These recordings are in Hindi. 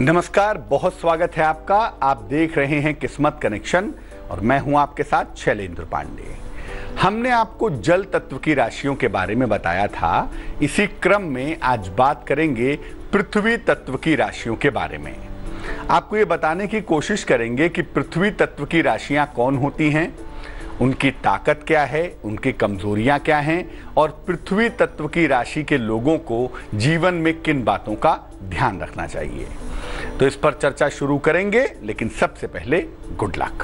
नमस्कार, बहुत स्वागत है आपका। आप देख रहे हैं किस्मत कनेक्शन और मैं हूं आपके साथ शैलेंद्र पांडे। हमने आपको जल तत्व की राशियों के बारे में बताया था। इसी क्रम में आज बात करेंगे पृथ्वी तत्व की राशियों के बारे में। आपको ये बताने की कोशिश करेंगे कि पृथ्वी तत्व की राशियां कौन होती हैं, उनकी ताकत क्या है, उनकी कमजोरियां क्या हैं और पृथ्वी तत्व की राशि के लोगों को जीवन में किन बातों का ध्यान रखना चाहिए। तो इस पर चर्चा शुरू करेंगे, लेकिन सबसे पहले गुड लक।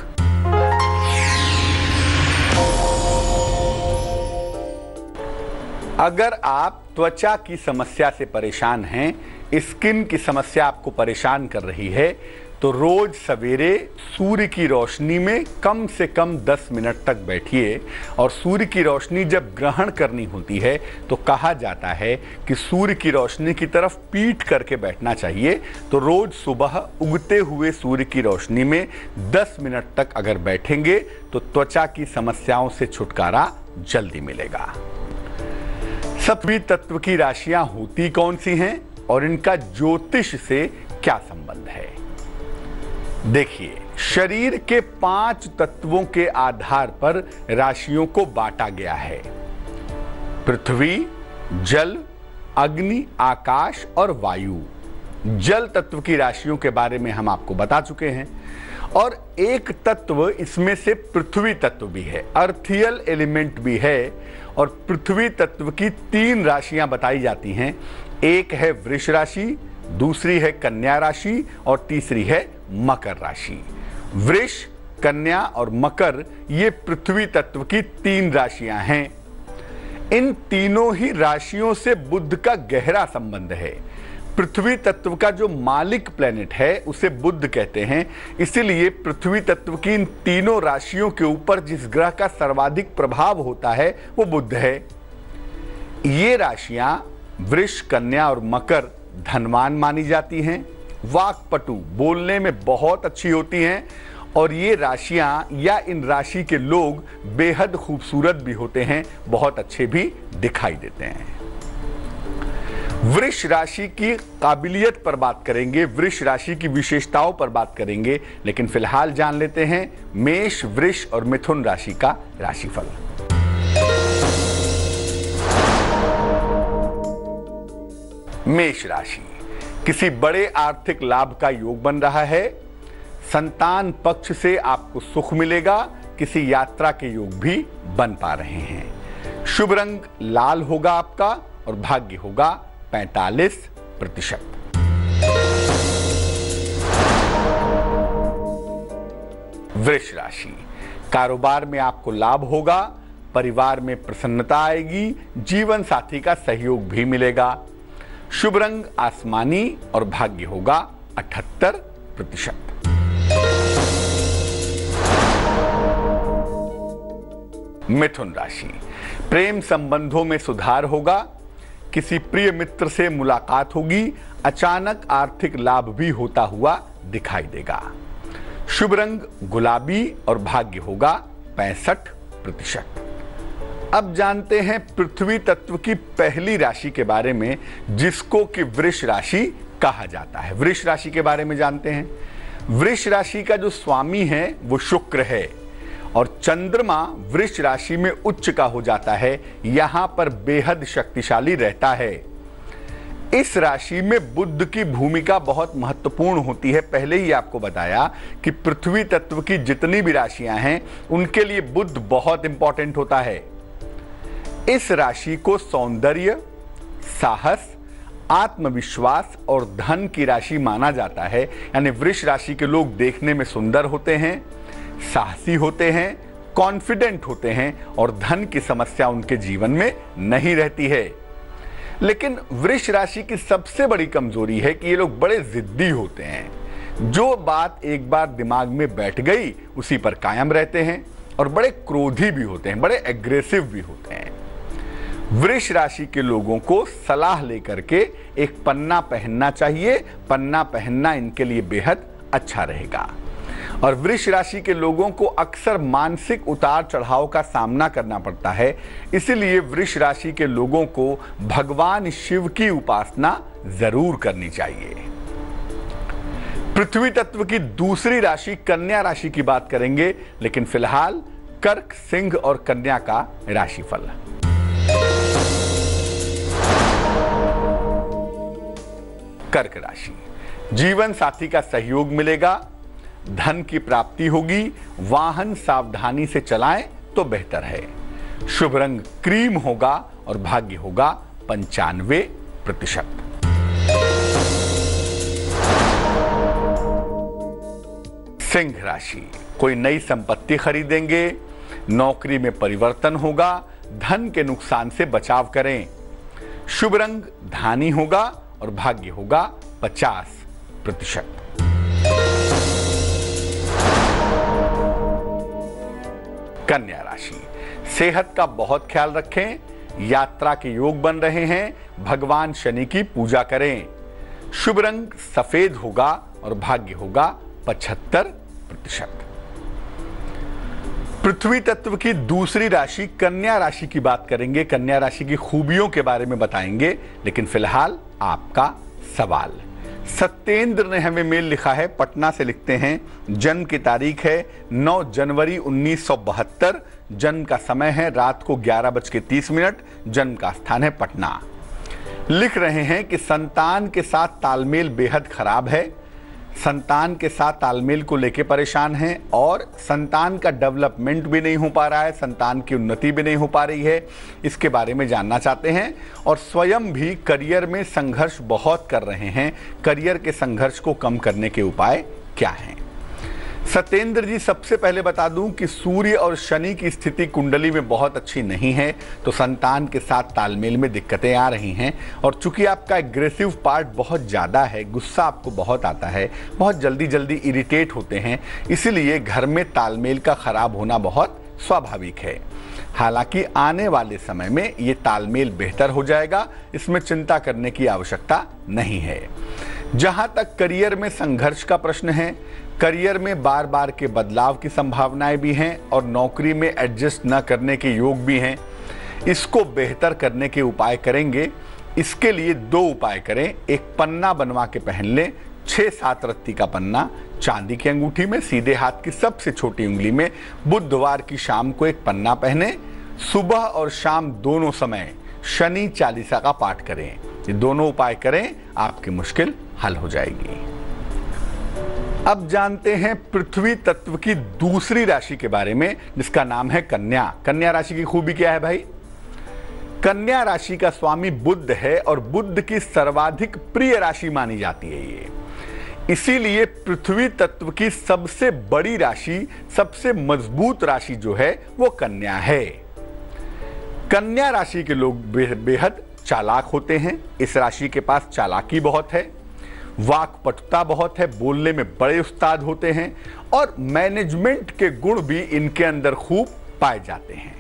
अगर आप त्वचा की समस्या से परेशान हैं, स्किन की समस्या आपको परेशान कर रही है, तो रोज सवेरे सूर्य की रोशनी में कम से कम 10 मिनट तक बैठिए। और सूर्य की रोशनी जब ग्रहण करनी होती है तो कहा जाता है कि सूर्य की रोशनी की तरफ पीठ करके बैठना चाहिए। तो रोज सुबह उगते हुए सूर्य की रोशनी में 10 मिनट तक अगर बैठेंगे तो त्वचा की समस्याओं से छुटकारा जल्दी मिलेगा। पृथ्वी तत्व की राशियां होती कौन सी हैं और इनका ज्योतिष से क्या संबंध है? देखिए, शरीर के 5 तत्वों के आधार पर राशियों को बांटा गया है। पृथ्वी, जल, अग्नि, आकाश और वायु। जल तत्व की राशियों के बारे में हम आपको बता चुके हैं। और एक तत्व इसमें से पृथ्वी तत्व भी है, अर्थियल एलिमेंट भी है। और पृथ्वी तत्व की 3 राशियां बताई जाती हैं। एक है वृष राशि, दूसरी है कन्या राशि और तीसरी है मकर राशि। वृष, कन्या और मकर ये पृथ्वी तत्व की 3 राशियां हैं। इन तीनों ही राशियों से बुध का गहरा संबंध है। पृथ्वी तत्व का जो मालिक प्लेनेट है उसे बुध कहते हैं। इसीलिए पृथ्वी तत्व की इन तीनों राशियों के ऊपर जिस ग्रह का सर्वाधिक प्रभाव होता है वो बुध है। ये राशियां वृष, कन्या और मकर धनवान मानी जाती हैं, वाक्पटु, बोलने में बहुत अच्छी होती हैं। और ये राशियां या इन राशि के लोग बेहद खूबसूरत भी होते हैं, बहुत अच्छे भी दिखाई देते हैं। वृष राशि की काबिलियत पर बात करेंगे, वृष राशि की विशेषताओं पर बात करेंगे, लेकिन फिलहाल जान लेते हैं मेष, वृष और मिथुन राशि का राशिफल। मेष राशि, किसी बड़े आर्थिक लाभ का योग बन रहा है। संतान पक्ष से आपको सुख मिलेगा। किसी यात्रा के योग भी बन पा रहे हैं। शुभ रंग लाल होगा आपका और भाग्य होगा 45%। वृष राशि, कारोबार में आपको लाभ होगा, परिवार में प्रसन्नता आएगी, जीवन साथी का सहयोग भी मिलेगा। शुभ रंग आसमानी और भाग्य होगा 78%। मिथुन राशि, प्रेम संबंधों में सुधार होगा। किसी प्रिय मित्र से मुलाकात होगी। अचानक आर्थिक लाभ भी होता हुआ दिखाई देगा। शुभ रंग गुलाबी और भाग्य होगा 65%। अब जानते हैं पृथ्वी तत्व की पहली राशि के बारे में, जिसको कि वृष राशि कहा जाता है। वृष राशि के बारे में जानते हैं। वृष राशि का जो स्वामी है वो शुक्र है और चंद्रमा वृष राशि में उच्च का हो जाता है, यहां पर बेहद शक्तिशाली रहता है। इस राशि में बुध की भूमिका बहुत महत्वपूर्ण होती है। पहले ही आपको बताया कि पृथ्वी तत्व की जितनी भी राशियां हैं उनके लिए बुध बहुत इंपॉर्टेंट होता है। इस राशि को सौंदर्य, साहस, आत्मविश्वास और धन की राशि माना जाता है। यानी वृष राशि के लोग देखने में सुंदर होते हैं, साहसी होते हैं, कॉन्फिडेंट होते हैं और धन की समस्या उनके जीवन में नहीं रहती है। लेकिन वृष राशि की सबसे बड़ी कमजोरी है कि ये लोग बड़े जिद्दी होते हैं। जो बात एक बार दिमाग में बैठ गई उसी पर कायम रहते हैं और बड़े क्रोधी भी होते हैं, बड़े एग्रेसिव भी होते हैं। वृष राशि के लोगों को सलाह लेकर के एक पन्ना पहनना चाहिए। पन्ना पहनना इनके लिए बेहद अच्छा रहेगा। और वृष राशि के लोगों को अक्सर मानसिक उतार चढ़ाव का सामना करना पड़ता है। इसलिए वृष राशि के लोगों को भगवान शिव की उपासना जरूर करनी चाहिए। पृथ्वी तत्व की दूसरी राशि कन्या राशि की बात करेंगे, लेकिन फिलहाल कर्क, सिंह और कन्या का राशिफल। कर्क राशि, जीवन साथी का सहयोग मिलेगा, धन की प्राप्ति होगी, वाहन सावधानी से चलाएं तो बेहतर है। शुभ रंग क्रीम होगा और भाग्य होगा 95%। सिंह राशि, कोई नई संपत्ति खरीदेंगे, नौकरी में परिवर्तन होगा, धन के नुकसान से बचाव करें। शुभ रंग धानी होगा और भाग्य होगा 50%। कन्या राशि, सेहत का बहुत ख्याल रखें, यात्रा के योग बन रहे हैं, भगवान शनि की पूजा करें। शुभ रंग सफेद होगा और भाग्य होगा 75%। पृथ्वी तत्व की दूसरी राशि कन्या राशि की बात करेंगे, कन्या राशि की खूबियों के बारे में बताएंगे, लेकिन फिलहाल आपका सवाल। सत्येंद्र ने हमें मेल लिखा है, पटना से लिखते हैं, जन्म की तारीख है 9 जनवरी 1972, जन्म का समय है रात को 11:30, जन्म का स्थान है पटना। लिख रहे हैं कि संतान के साथ तालमेल बेहद खराब है, संतान के साथ तालमेल को लेकर परेशान हैं और संतान का डेवलपमेंट भी नहीं हो पा रहा है, संतान की उन्नति भी नहीं हो पा रही है, इसके बारे में जानना चाहते हैं। और स्वयं भी करियर में संघर्ष बहुत कर रहे हैं, करियर के संघर्ष को कम करने के उपाय क्या हैं? सत्येंद्र जी, सबसे पहले बता दूं कि सूर्य और शनि की स्थिति कुंडली में बहुत अच्छी नहीं है, तो संतान के साथ तालमेल में दिक्कतें आ रही हैं। और चूंकि आपका एग्रेसिव पार्ट बहुत ज़्यादा है, गुस्सा आपको बहुत आता है, बहुत जल्दी जल्दी इरिटेट होते हैं, इसीलिए घर में तालमेल का खराब होना बहुत स्वाभाविक है। हालांकि आने वाले समय में ये तालमेल बेहतर हो जाएगा, इसमें चिंता करने की आवश्यकता नहीं है। जहां तक करियर में संघर्ष का प्रश्न है, करियर में बार बार के बदलाव की संभावनाएं भी हैं और नौकरी में एडजस्ट न करने के योग भी हैं। इसको बेहतर करने के उपाय करेंगे। इसके लिए 2 उपाय करें। एक पन्ना बनवा के पहन लें, 6-7 रत्ती का पन्ना, चांदी की अंगूठी में, सीधे हाथ की सबसे छोटी उंगली में। बुधवार की शाम को एक पन्ना पहने, सुबह और शाम दोनों समय शनि चालीसा का पाठ करें। ये दोनों उपाय करें, आपकी मुश्किल हल हो जाएगी। अब जानते हैं पृथ्वी तत्व की दूसरी राशि के बारे में, जिसका नाम है कन्या। कन्या राशि की खूबी क्या है भाई? कन्या राशि का स्वामी बुध है और बुध की सर्वाधिक प्रिय राशि मानी जाती है ये। इसीलिए पृथ्वी तत्व की सबसे बड़ी राशि, सबसे मजबूत राशि जो है वो कन्या है। कन्या राशि के लोग बेहद चालाक होते हैं। इस राशि के पास चालाकी बहुत है, वाक्पटुता बहुत है, बोलने में बड़े उस्ताद होते हैं और मैनेजमेंट के गुण भी इनके अंदर खूब पाए जाते हैं।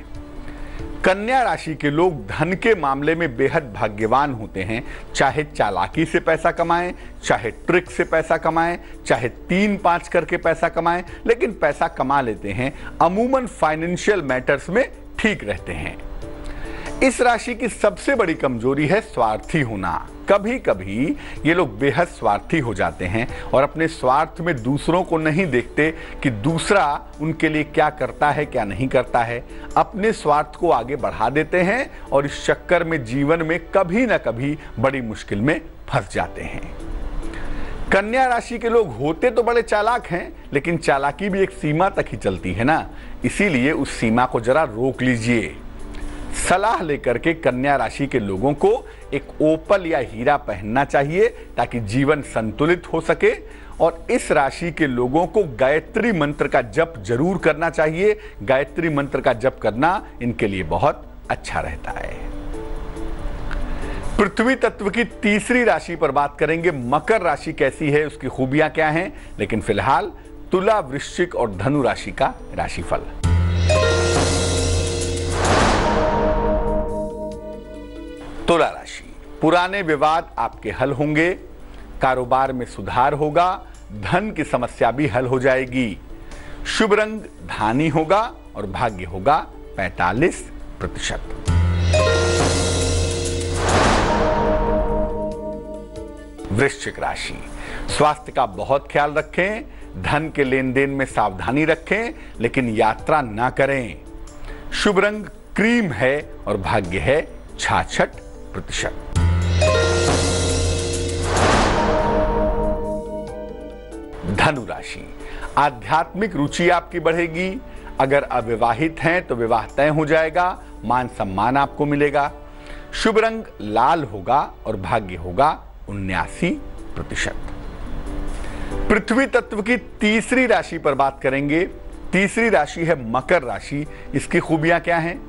कन्या राशि के लोग धन के मामले में बेहद भाग्यवान होते हैं, चाहे चालाकी से पैसा कमाएं, चाहे ट्रिक से पैसा कमाएं, चाहे 3-5 करके पैसा कमाएं, लेकिन पैसा कमा लेते हैं। अमूमन फाइनेंशियल मैटर्स में ठीक रहते हैं। इस राशि की सबसे बड़ी कमजोरी है स्वार्थी होना। कभी कभी ये लोग बेहद स्वार्थी हो जाते हैं और अपने स्वार्थ में दूसरों को नहीं देखते कि दूसरा उनके लिए क्या करता है, क्या नहीं करता है। अपने स्वार्थ को आगे बढ़ा देते हैं और इस चक्कर में जीवन में कभी ना कभी बड़ी मुश्किल में फंस जाते हैं। कन्या राशि के लोग होते तो बड़े चालाक हैं, लेकिन चालाकी भी एक सीमा तक ही चलती है ना, इसीलिए उस सीमा को जरा रोक लीजिए। सलाह लेकर के कन्या राशि के लोगों को एक ओपल या हीरा पहनना चाहिए ताकि जीवन संतुलित हो सके। और इस राशि के लोगों को गायत्री मंत्र का जप जरूर करना चाहिए। गायत्री मंत्र का जप करना इनके लिए बहुत अच्छा रहता है। पृथ्वी तत्व की तीसरी राशि पर बात करेंगे, मकर राशि कैसी है, उसकी खूबियां क्या हैं। लेकिन फिलहाल तुला, वृश्चिक और धनु राशि का राशिफल। तुला राशि, पुराने विवाद आपके हल होंगे, कारोबार में सुधार होगा, धन की समस्या भी हल हो जाएगी। शुभ रंग धानी होगा और भाग्य होगा 45%। वृश्चिक राशि, स्वास्थ्य का बहुत ख्याल रखें, धन के लेन देन में सावधानी रखें, लेकिन यात्रा ना करें। शुभ रंग क्रीम है और भाग्य है 66%। धनु राशि, आध्यात्मिक रुचि आपकी बढ़ेगी। अगर अविवाहित हैं तो विवाह तय हो जाएगा, मान सम्मान आपको मिलेगा। शुभ रंग लाल होगा और भाग्य होगा 79%। पृथ्वी तत्व की तीसरी राशि पर बात करेंगे। तीसरी राशि है मकर राशि। इसकी खूबियां क्या हैं?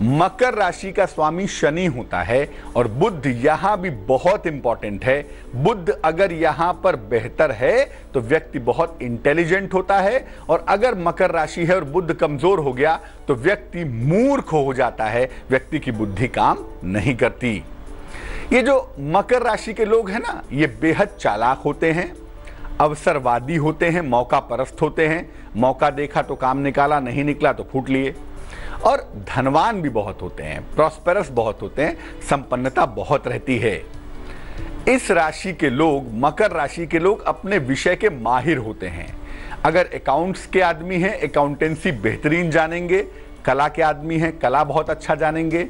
मकर राशि का स्वामी शनि होता है और बुध यहां भी बहुत इंपॉर्टेंट है। बुध अगर यहां पर बेहतर है तो व्यक्ति बहुत इंटेलिजेंट होता है, और अगर मकर राशि है और बुध कमजोर हो गया तो व्यक्ति मूर्ख हो जाता है, व्यक्ति की बुद्धि काम नहीं करती। ये जो मकर राशि के लोग हैं ना, ये बेहद चालाक होते हैं, अवसरवादी होते हैं, मौका परस्त होते हैं। मौका देखा तो काम निकाला, नहीं निकला तो फूट लिए। और धनवान भी बहुत होते हैं, प्रॉस्पेरस बहुत होते हैं, संपन्नता बहुत रहती है। इस राशि के लोग, मकर राशि के लोग अपने विषय के माहिर होते हैं। अगर अकाउंट्स के आदमी हैं, अकाउंटेंसी बेहतरीन जानेंगे। कला के आदमी हैं, कला बहुत अच्छा जानेंगे।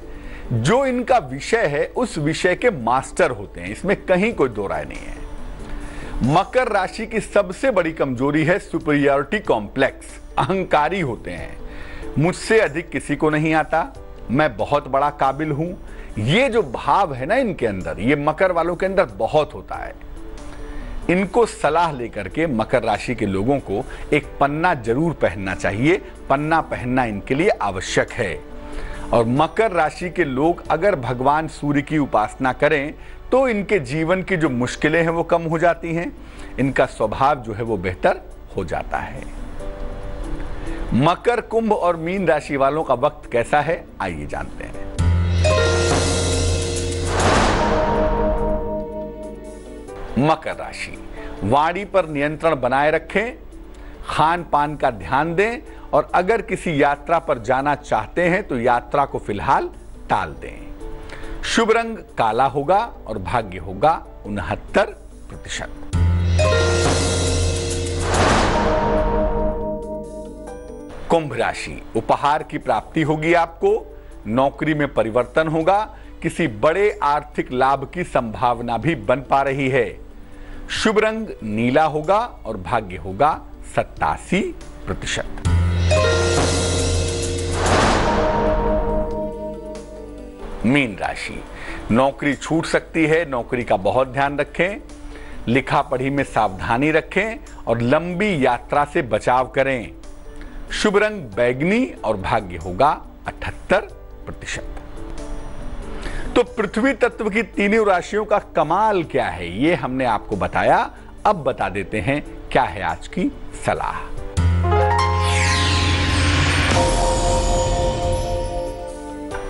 जो इनका विषय है उस विषय के मास्टर होते हैं, इसमें कहीं कोई दो राय नहीं है। मकर राशि की सबसे बड़ी कमजोरी है सुपीरियरिटी कॉम्प्लेक्स। अहंकारी होते हैं, मुझसे अधिक किसी को नहीं आता, मैं बहुत बड़ा काबिल हूं। ये जो भाव है ना इनके अंदर, ये मकर वालों के अंदर बहुत होता है। इनको सलाह लेकर के मकर राशि के लोगों को एक पन्ना जरूर पहनना चाहिए। पन्ना पहनना इनके लिए आवश्यक है। और मकर राशि के लोग अगर भगवान सूर्य की उपासना करें तो इनके जीवन की जो मुश्किलें हैं वो कम हो जाती हैं, इनका स्वभाव जो है वो बेहतर हो जाता है। मकर, कुंभ और मीन राशि वालों का वक्त कैसा है, आइए जानते हैं। मकर राशि, वाणी पर नियंत्रण बनाए रखें, खान पान का ध्यान दें, और अगर किसी यात्रा पर जाना चाहते हैं तो यात्रा को फिलहाल टाल दें। शुभ रंग काला होगा और भाग्य होगा 69%। कुंभ राशि, उपहार की प्राप्ति होगी आपको, नौकरी में परिवर्तन होगा, किसी बड़े आर्थिक लाभ की संभावना भी बन पा रही है। शुभ रंग नीला होगा और भाग्य होगा 87%। मीन राशि, नौकरी छूट सकती है, नौकरी का बहुत ध्यान रखें, लिखा पढ़ी में सावधानी रखें और लंबी यात्रा से बचाव करें। शुभ रंग बैगनी और भाग्य होगा 78%। तो पृथ्वी तत्व की तीनों राशियों का कमाल क्या है ये हमने आपको बताया। अब बता देते हैं क्या है आज की सलाह।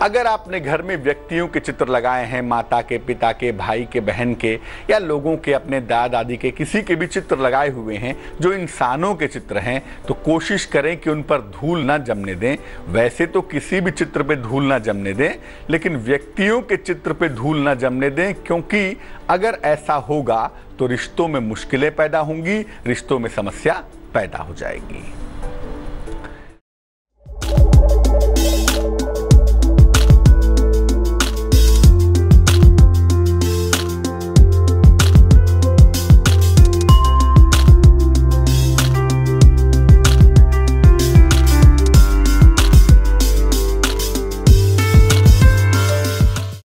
अगर आपने घर में व्यक्तियों के चित्र लगाए हैं, माता के, पिता के, भाई के, बहन के, या लोगों के, अपने दादा दादी के, किसी के भी चित्र लगाए हुए हैं जो इंसानों के चित्र हैं, तो कोशिश करें कि उन पर धूल ना जमने दें। वैसे तो किसी भी चित्र पे धूल ना जमने दें, लेकिन व्यक्तियों के चित्र पे धूल ना जमने दें, क्योंकि अगर ऐसा होगा तो रिश्तों में मुश्किलें पैदा होंगी, रिश्तों में समस्या पैदा हो जाएगी।